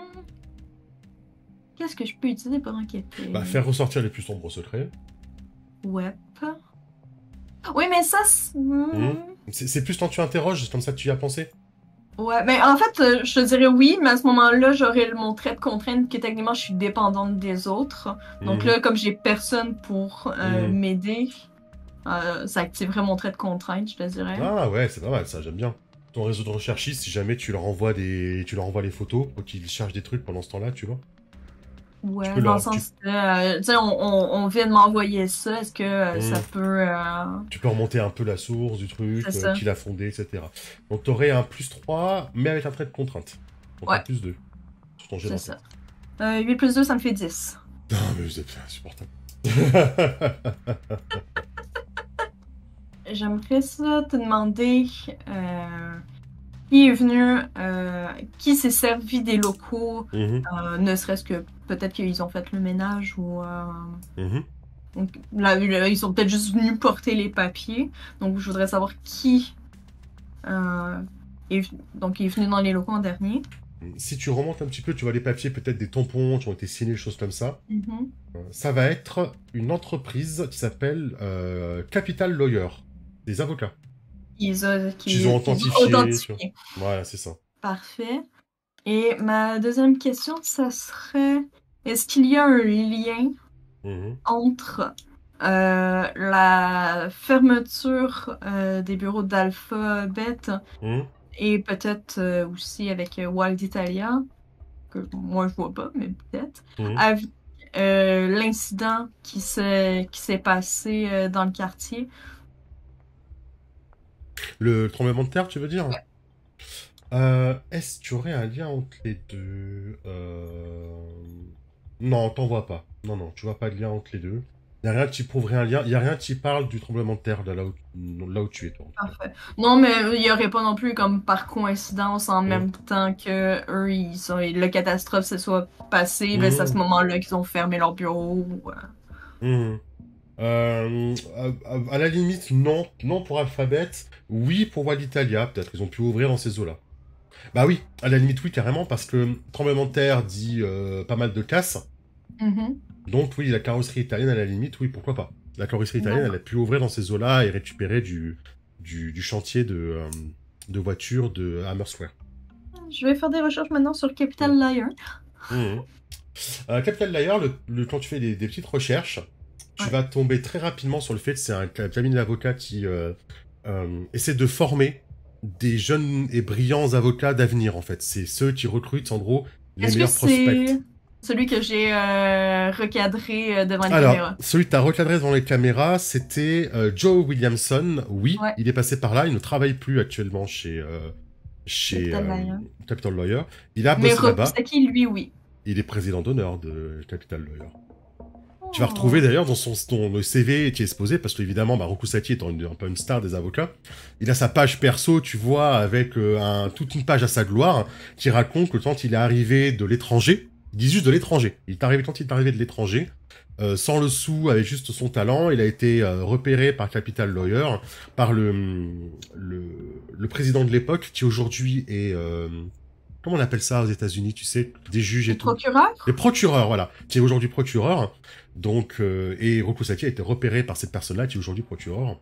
Qu'est-ce que je peux utiliser pour enquêter? Bah, faire ressortir les plus sombres secrets. Ouais. Oui, mais ça... C'est plus quand tu interroges, c'est comme ça que tu y as pensé? Ouais, mais en fait, je te dirais oui, mais à ce moment-là, j'aurais mon trait de contrainte que techniquement, je suis dépendante des autres. Donc là, comme j'ai personne pour m'aider, ça activerait mon trait de contrainte, je te dirais. Ah ouais, c'est pas mal, ça, j'aime bien. Ton réseau de recherchistes, si jamais tu leur envoies les photos pour qu'ils cherchent des trucs pendant ce temps-là, tu vois. Ouais, peux dans leur- le sens que, tu sais, on vient de m'envoyer ça, est-ce que ça peut... Tu peux remonter un peu la source du truc, C'est ça. qui l'a fondé, etc. Donc t'aurais un +3, mais avec un trait de contrainte. Donc Ouais. un +2. Sur ton jet C'est d'enquête. ça. 8 plus 2, ça me fait 10. Non, mais vous êtes insupportable. J'aimerais ça te demander qui est venu, qui s'est servi des locaux, ne serait-ce que peut-être qu'ils ont fait le ménage ou... Donc, là, ils sont peut-être juste venus porter les papiers. Donc, je voudrais savoir qui est venu dans les locaux en dernier. Si tu remontes un petit peu, tu vois les papiers, peut-être des tampons qui ont été signés, des choses comme ça. Mhm. Ça va être une entreprise qui s'appelle Capital Lawyer. Des avocats. Qu'ils ont authentifié, authentifié. Voilà, c'est ça. Parfait. Et ma deuxième question, ça serait, est-ce qu'il y a un lien entre la fermeture des bureaux d'Alphabet et peut-être aussi avec Wild Italia, que moi je vois pas, mais peut-être, avec l'incident qui s'est passé dans le quartier. Le tremblement de terre, tu veux dire? Ouais. Est-ce que tu aurais un lien entre les deux? Non, t'en vois pas. Non, tu vois pas de lien entre les deux. Il n'y a rien qui prouverait un lien. Il n'y a rien qui parle du tremblement de terre là où tu es, toi. Parfait. Non, mais il n'y aurait pas non plus comme par coïncidence en même temps que eux, le catastrophe se soit passé, ben, c'est à ce moment-là qu'ils ont fermé leur bureau. À la limite, non pour Alphabet, oui pour Wild Italia, peut-être, ils ont pu ouvrir dans ces eaux-là. Bah oui, à la limite, oui, carrément, parce que tremblement de terre dit pas mal de casse. Donc oui, la carrosserie italienne, à la limite, oui, pourquoi pas. La carrosserie italienne, elle a pu ouvrir dans ces eaux-là et récupérer du chantier de voitures de Hammersware. Je vais faire des recherches maintenant sur Capital Liar. Capital Liar, quand tu fais des petites recherches, tu vas tomber très rapidement sur le fait que c'est un cabinet d'avocats qui essaie de former des jeunes et brillants avocats d'avenir, en fait. C'est ceux qui recrutent, en gros, les meilleurs prospects. Celui que j'ai recadré devant les caméras. Alors, celui que tu as recadré devant les caméras, c'était Joe Williamson. Oui, il est passé par là. Il ne travaille plus actuellement chez Capital Lawyer. Il a bossé là-bas. Mais Rokusaki, lui, oui. Il est président d'honneur de Capital Lawyer. Tu vas retrouver d'ailleurs dans le CV qui est exposé, parce qu'évidemment, Rokusaki étant un peu une star des avocats, il a sa page perso, tu vois, avec toute une page à sa gloire, qui raconte que quand il est arrivé de l'étranger, il dit juste de l'étranger, quand il est arrivé de l'étranger, sans le sou, avec juste son talent, il a été repéré par Capital Lawyer, par le président de l'époque, qui aujourd'hui est... comment on appelle ça aux États-Unis, tu sais, des juges et tout. Procureurs ? Les procureurs, voilà, qui est aujourd'hui procureur. Donc, et Rokusaki a été repéré par cette personne-là, qui est aujourd'hui procureur.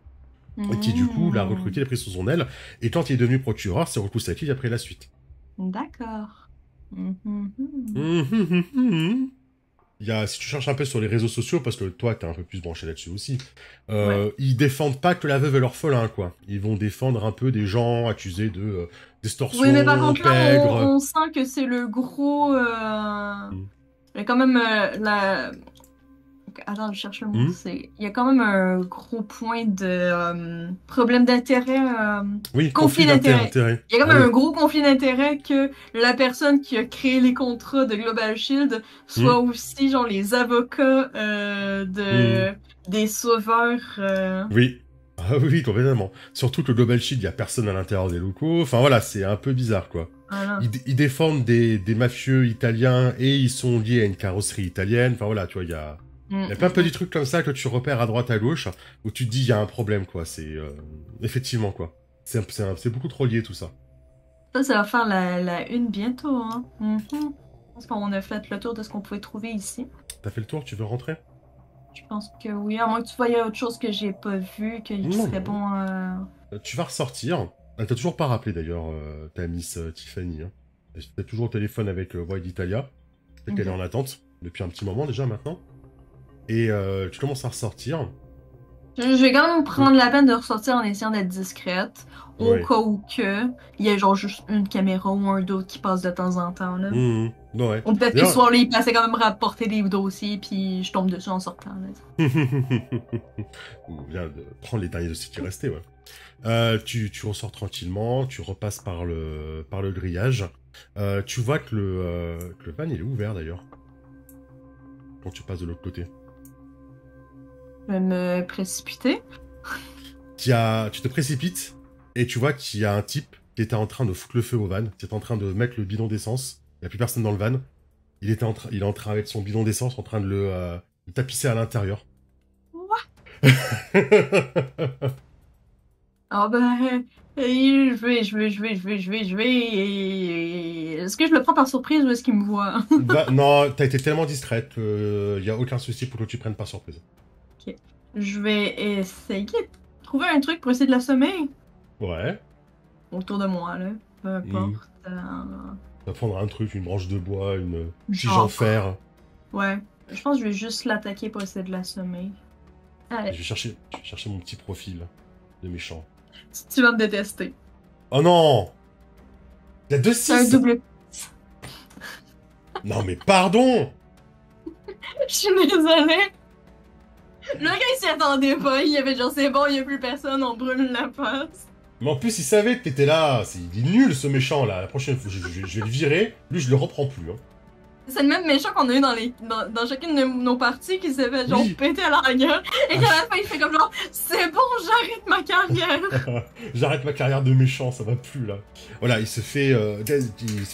Et qui, du coup, l'a recruté, l'a pris sous son aile. Et quand il est devenu procureur, c'est Rokusaki qui a pris la suite. D'accord. Si tu cherches un peu sur les réseaux sociaux, parce que toi, t'es un peu plus branché là-dessus aussi, ils défendent pas que la veuve et l'orphelin, quoi. Ils vont défendre un peu des gens accusés de d'extorsion, oui, mais par contre, là, on sent que c'est le gros... Il y a quand même Attends, je cherche le mot. Il y a quand même un gros point de problème d'intérêt. Oui, conflit d'intérêt. Il y a quand même un gros conflit d'intérêt que la personne qui a créé les contrats de Global Shield soit aussi genre les avocats des sauveurs. Oui. Ah oui, complètement. Surtout que le Global Shield, il y a personne à l'intérieur des locaux. Enfin voilà, c'est un peu bizarre, quoi. Voilà. Ils défendent des mafieux italiens et ils sont liés à une carrosserie italienne. Enfin voilà, tu vois, il y a plein de petits trucs comme ça que tu repères à droite, à gauche, où tu te dis, il y a un problème, quoi. C'est... effectivement, quoi. C'est beaucoup trop lié, tout ça. Ça va faire la une bientôt, hein. Je pense qu'on a fait le tour de ce qu'on pouvait trouver ici. T'as fait le tour, tu veux rentrer? Je pense que oui, à moins que tu voyais autre chose que j'ai pas vu, qui Non, serait non. bon. Tu vas ressortir. Elle t'a toujours pas rappelé, d'ailleurs, ta Miss Tiffany. Hein. Elle était toujours au téléphone avec Void Italia. Peut-être qu'elle est en attente, depuis un petit moment, déjà, maintenant. Et tu commences à ressortir. Je vais quand même prendre la peine de ressortir en essayant d'être discrète, au Ouais. cas où que il y ait genre juste une caméra ou un d'autre qui passe de temps en temps, là. Ouais. Ou peut-être que ce D'ailleurs- soir-là, il passait quand même rapporter des dossiers, puis je tombe dessus en sortant, là. Ou bien de prendre les derniers dossiers qui restaient, ouais. Tu ressors tranquillement, tu repasses par le grillage. Tu vois que le van, il est ouvert, d'ailleurs. Quand tu passes de l'autre côté. Je vais me précipiter. Tu te précipites, et tu vois qu'il y a un type qui était en train de foutre le feu au van, qui était en train de mettre le bidon d'essence. Il n'y a plus personne dans le van. Il est en train avec son bidon d'essence, en train de le tapisser à l'intérieur. Ah ben, je vais. Est-ce que je le prends par surprise ou est-ce qu'il me voit? Non, t'as été tellement discrète qu'il n'y a aucun souci pour que tu prennes par surprise. Je vais essayer de trouver un truc pour essayer de l'assommer. Ouais. Autour de moi, là. Peu importe. Tu vas prendre un truc, une branche de bois, une tige Genre. en fer. Ouais. Je pense que je vais juste l'attaquer pour essayer de l'assommer. Allez, Je vais chercher mon petit profil de méchant. tu vas me détester. Oh non! Il y a 2 C'est un 6. double. Non mais pardon! Je suis désolée. Le gars, il s'y attendait pas. Il avait genre, c'est bon, il y a plus personne, on brûle la face. Mais en plus, il savait que t'étais là. Il est nul, ce méchant, là. La prochaine fois, je vais le virer. Lui, je le reprends plus. Hein. C'est le même méchant qu'on a eu dans chacune de nos parties qui s'est fait genre Oui. péter à la gueule. Et qu'à la fin, il fait comme genre, c'est bon, j'arrête ma carrière. J'arrête ma carrière de méchant, ça va plus, là. Voilà, il se fait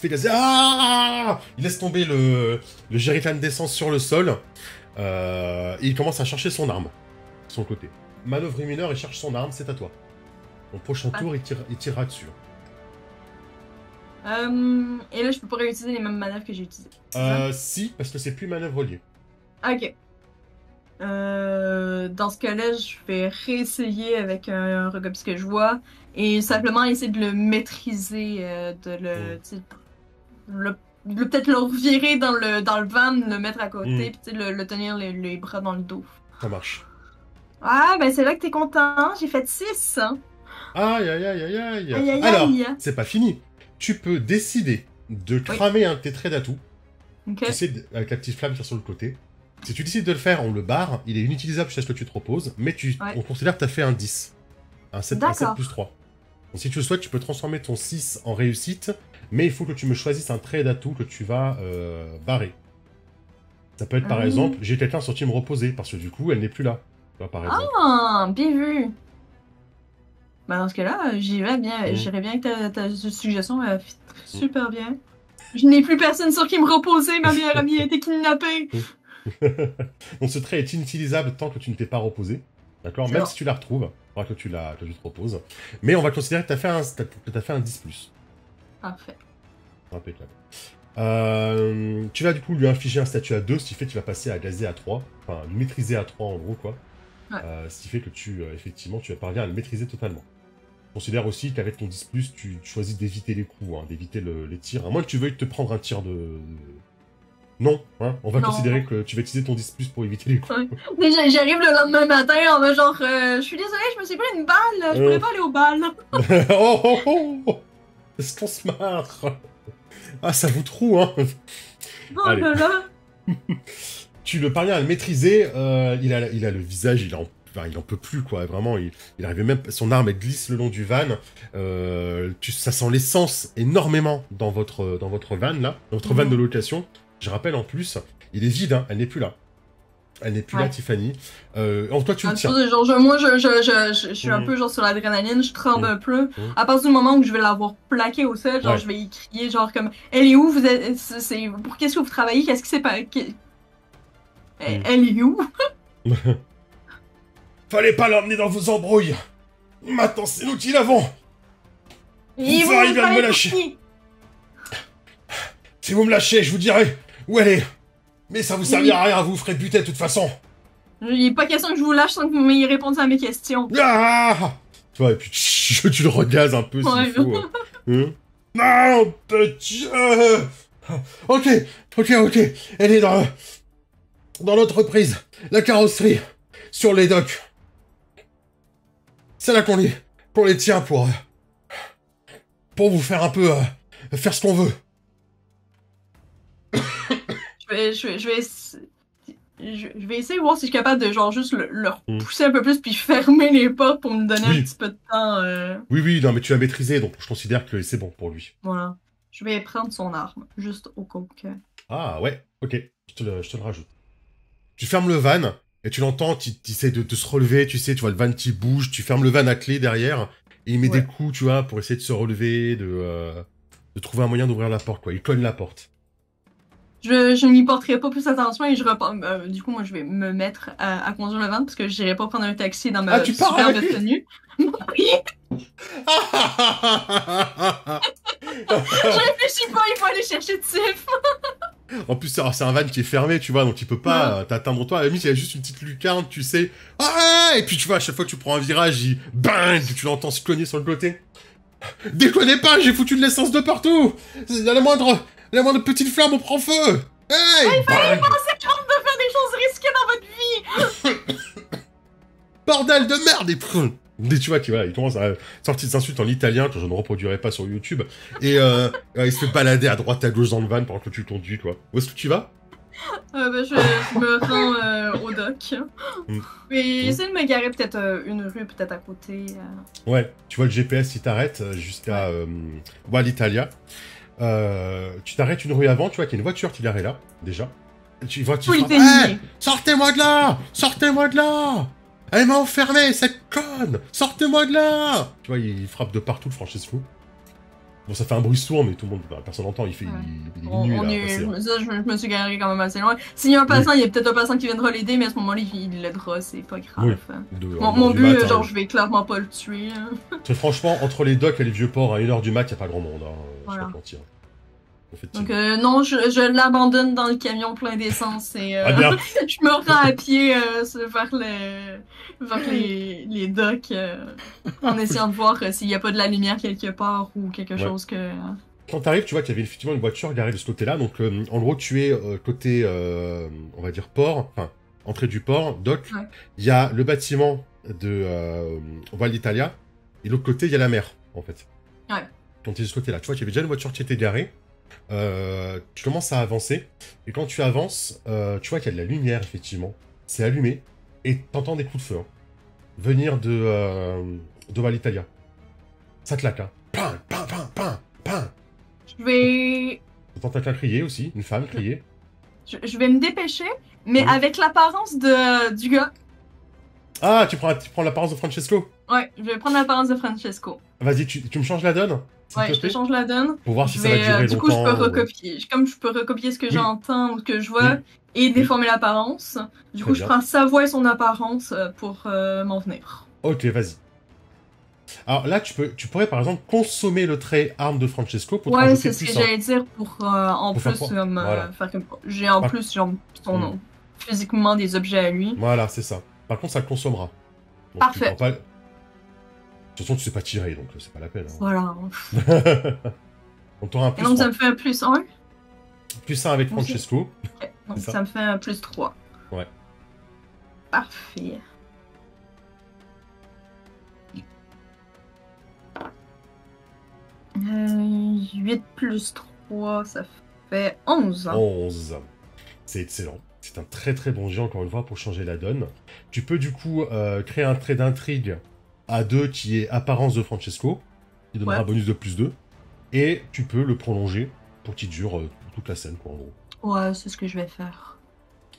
gazer. Ah! Il laisse tomber le jerrycan d'essence sur le sol. Et il commence à chercher son arme. De son côté. Manœuvre mineur, il cherche son arme, c'est à toi. Au prochain tour, il tirera dessus. Et là, je peux pas réutiliser les mêmes manœuvres que j'ai utilisées. Si, parce que c'est plus manœuvre liée. Ok. Dans ce cas-là, je vais réessayer avec un regard ce que je vois et simplement essayer de le maîtriser, peut-être le revirer dans le van, le mettre à côté, puis le tenir les bras dans le dos. Ça marche. Ah, ben c'est là que t'es content, j'ai fait 6. Aïe, aïe, aïe, aïe, aïe. Aïe, aïe, Alors, aïe. c'est pas fini. Tu peux décider de cramer un de tes traits d'atout. Ok. Tu sais, avec la petite flamme qui est sur le côté. Si tu décides de le faire, on le barre. Il est inutilisable jusqu'à ce que tu te reposes. Mais on considère que tu as fait un 10. Un 7 plus 3. Donc si tu le souhaites, tu peux transformer ton 6 en réussite. Mais il faut que tu me choisisses un trait d'atout que tu vas barrer. Ça peut être par exemple, j'ai quelqu'un sorti me reposer. Parce que du coup, elle n'est plus là. Tu vois, par exemple. Ah, bien vu. Bah dans ce cas-là, j'irais bien avec ta suggestion, elle fit super bien. Je n'ai plus personne sur qui me reposer, ma meilleure amie a été kidnappée. Donc ce trait est inutilisable tant que tu ne t'es pas reposé. D'accord. Même si tu la retrouves, il faudra que tu te reposes. Mais on va considérer que tu as fait un 10+. Parfait. Impeccable. Tu vas du coup lui infliger un statut à 2, ce qui fait que tu vas passer à gazer à 3. Enfin, maîtriser à 3 en gros, quoi. Ouais. Ce qui fait que effectivement, tu vas parvenir à le maîtriser totalement. Considère aussi qu'avec ton 10+, tu choisis d'éviter les coups, hein, d'éviter les tirs. À moins que tu veuilles te prendre un tir de... Non, hein, on va considérer que tu vas utiliser ton 10+ pour éviter les coups. Ouais. Déjà, j'arrive le lendemain matin en mode genre, je suis désolée, je me suis pris une balle, je pourrais pas aller au bal. Oh oh oh, oh. Est-ce qu'on se marre? Ah, ça vous trouve, hein. Oh là là. Tu le parviens à le maîtriser, il a le visage, il en peut plus, quoi, vraiment, il arrive même, son arme, elle glisse le long du van, ça sent l'essence énormément dans votre van, là, dans votre van de location. Je rappelle, en plus, il est vide, hein, elle n'est plus là. Elle n'est plus là, Tiffany. Toi, tu le tiens. Genre, moi, je suis un peu genre sur l'adrénaline, je tremble un peu. À partir du moment où je vais l'avoir plaqué au sol, genre, je vais y crier, genre, comme, elle est où? Vous êtes, pour qu'est-ce que vous travaillez? Qu'est-ce qui s'est passé? Elle est où? Fallait pas l'emmener dans vos embrouilles. Maintenant, c'est nous qui l'avons. Vous arrivez à me lâcher. Si vous me lâchez, je vous dirai où elle est. Mais ça vous servira à rien, vous ferez buter de toute façon. Il n'est pas question que je vous lâche sans que vous m'ayez répondu à mes questions. Ah, tu vois, et puis tu le regazes un peu s'il faut. Non, petit... Ok. Elle est dans l'entreprise, la carrosserie, sur les docks. C'est là qu'on les tient pour vous faire un peu... faire ce qu'on veut. Je vais essayer de voir si je suis capable de genre juste leur pousser un peu plus puis fermer les portes pour me donner un petit peu de temps. Oui, non mais tu as maîtrisé donc je considère que c'est bon pour lui. Voilà. Je vais prendre son arme, juste au cas où que... Ah ouais, ok, je te le rajoute. Tu fermes le van et tu l'entends, tu essaies de se relever, tu vois le van qui bouge, tu fermes le van à clé derrière et il met des coups, tu vois, pour essayer de se relever, de trouver un moyen d'ouvrir la porte quoi, il cogne la porte. Je n'y porterai pas plus attention et je repars. Du coup, moi, je vais me mettre à conduire le van parce que j'irai pas prendre un taxi dans ma superbe tenue. Oui! Je réfléchis pas, il faut aller chercher Tiff! En plus, c'est un van qui est fermé, tu vois, donc il peut pas t'atteindre toi. À la limite, il y a juste une petite lucarne, tu sais. Ah! Et puis, tu vois, à chaque fois que tu prends un virage, il bang! Tu l'entends se cogner sur le côté. Déconnez pas, j'ai foutu de l'essence de partout! La moindre petite flamme, on prend feu! Hey! Il fallait penser quand même de faire des choses risquées dans votre vie! Bordel de merde! Et tu vois, il commence à sortir des insultes en italien que je ne reproduirai pas sur YouTube. Et il se fait balader à droite à gauche dans le van pendant que tu conduis, quoi. Où est-ce que tu vas? Je me rends au dock. Et essayer de me garer peut-être une rue peut-être à côté. Ouais, tu vois le GPS, il t'arrête jusqu'à l'Italia. Tu t'arrêtes une rue avant, tu vois qu'il y a une voiture qui est garée là, déjà. Tu vois, hey, sortez-moi de là! Sortez-moi de là! Elle m'a enfermé, cette conne! Sortez-moi de là! Tu vois, il frappe de partout, le Francesco. Bon, ça fait un bruit sourd, mais tout le monde, personne n'entend, il fait... Il est nuit, là. Je me suis garé quand même assez loin. S'il y a un passant, il y a peut-être un passant qui viendra l'aider, mais à ce moment-là, il l'aidera, c'est pas grave. Oui. Mon but, genre, je vais clairement pas le tuer. Franchement, entre les docks et les vieux ports, à 1h du mat, y a pas grand monde, hein. Voilà. Je vais pas te mentir. Donc non, je l'abandonne dans le camion plein d'essence et je me rends à pied vers les docks en essayant de voir s'il n'y a pas de la lumière quelque part ou quelque chose que... Quand t'arrives, tu vois qu'il y avait effectivement une voiture garée de ce côté-là, donc en gros tu es côté, on va dire port, enfin entrée du port, dock, il y a le bâtiment de Val d'Italia et l'autre côté il y a la mer en fait. Ouais. Quand tu es de ce côté-là, tu vois qu'il y avait déjà une voiture qui était garée. Tu commences à avancer, et quand tu avances, tu vois qu'il y a de la lumière, effectivement. C'est allumé, et t'entends des coups de feu. Hein, venir de Val d'Italia. Ça claque, hein. Pain. Je vais... T'entends quelqu'un crier aussi, une femme crier. Je vais me dépêcher, mais avec l'apparence du gars. Ah, tu prends l'apparence de Francesco? Ouais, je vais prendre l'apparence de Francesco. Vas-y, tu me changes la donne? Ouais, je te change la donne. Pour voir si ça va durer longtemps. Du coup, je peux recopier. Comme je peux recopier ce que j'entends ou ce que je vois et déformer l'apparence. Du coup, je prends sa voix et son apparence pour m'en venir. Ok, vas-y. Alors là, tu pourrais par exemple consommer le trait arme de Francesco pour te rajouter c'est ce que j'allais dire pour faire comme... J'ai en plus genre, physiquement des objets à lui. Voilà, c'est ça. Par contre, ça le consommera. Donc, parfait. De toute façon, tu sais pas tirer, donc c'est pas la peine. Hein. Voilà. On t'aura un plus. Et donc, ça me fait un plus 1. Plus 1 avec Francesco. Okay. Donc, ça me fait un plus 3. Ouais. Parfait. Euh, 8 plus 3, ça fait 11. 11. C'est excellent. C'est un très très bon jet, encore une fois, pour changer la donne. Tu peux du coup créer un trait d'intrigue à 2 qui est apparence de Francesco, qui donnera un bonus de plus 2, et tu peux le prolonger pour qu'il dure toute la scène, quoi, en gros. Ouais, c'est ce que je vais faire.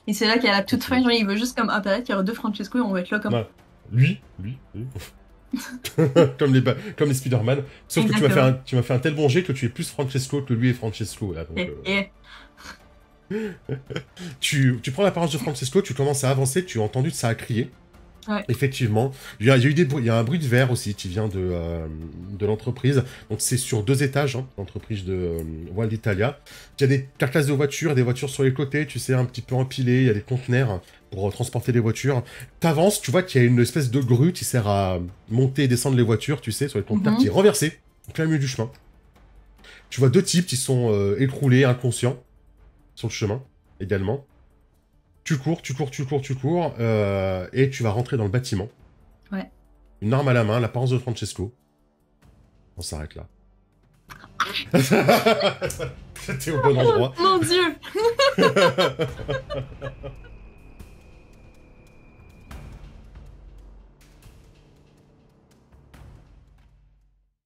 Et c'est là qu'à la toute fin, genre, il veut juste comme apparaître qu'il y aura 2 Francesco et on va être là comme. Ouais. Lui. comme les Spider-Man. Sauf que Exactement. tu m'as fait un tel bon jet que tu es plus Francesco que lui est Francesco. Là, donc, Et tu prends l'apparence de Francesco, tu commences à avancer, tu as entendu ça a crié. Ouais. Effectivement. Il y a eu des bruits, il y a un bruit de verre aussi qui vient de l'entreprise. Donc c'est sur 2 étages, hein, l'entreprise de Wild Italia. Il y a des carcasses de voitures, des voitures sur les côtés, tu sais, un petit peu empilées, il y a des conteneurs pour transporter les voitures. T'avances, tu vois qu'il y a une espèce de grue qui sert à monter et descendre les voitures, tu sais, sur les conteneurs, qui est renversée, au plein milieu du chemin. Tu vois 2 types qui sont écroulés, inconscients, sur le chemin, également. Tu cours, et tu vas rentrer dans le bâtiment. Ouais. Une arme à la main, l'apparence de Francesco. On s'arrête là. T'es au bon endroit. Mon Dieu!